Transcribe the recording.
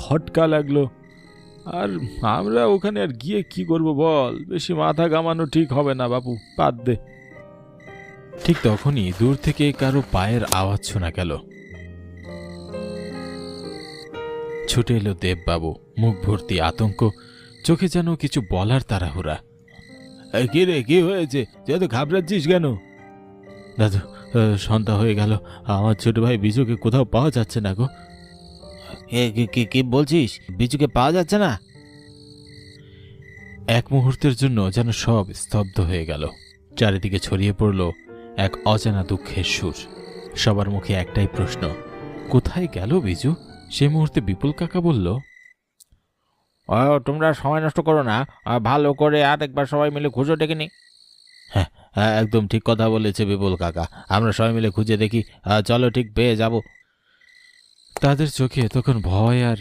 খটকা লাগলো। আর আমরা ওখানে আর গিয়ে কি করব বল, বেশি মাথা ঘামানো ঠিক হবে না বাপু, বাদ দে। ঠিক তখনই দূর থেকে কারো পায়ের আওয়াজ শোনা গেল। ছুটে এলো দেববাবু, মুখ ভর্তি আতঙ্ক, চোখে যেন কিছু বলার তাড়াহুড়া। কি রে, কি হয়েছে? তুই এত ঘাবড়াচ্ছিস কেন? দাদু, সন্ধ্যা হয়ে গেল, আমার ছোট ভাই বিজুকে কোথাও পাওয়া যাচ্ছে না গো। কি বলছিস? বিচুকে পাওয়া যাচ্ছে না? এক মুহূর্তের জন্য যেন সব স্তব্ধ হয়ে গেল। চারিদিকে ছড়িয়ে পড়ল এক অজানা দুঃখের সুর। সবার মুখে একটাই প্রশ্ন, কোথায় গেল বিজু? সে মুহূর্তে বিপুল কাকা বলল, তোমরা সময় নষ্ট করো না, ভালো করে আর একবার সবাই মিলে খুঁজো ডেকে নি। হ্যাঁ, একদম ঠিক কথা বলেছে বিপুল কাকা, আমরা সবাই মিলে খুঁজে দেখি, চলো ঠিক পেয়ে যাব। তাদের চোখে তখন ভয় আর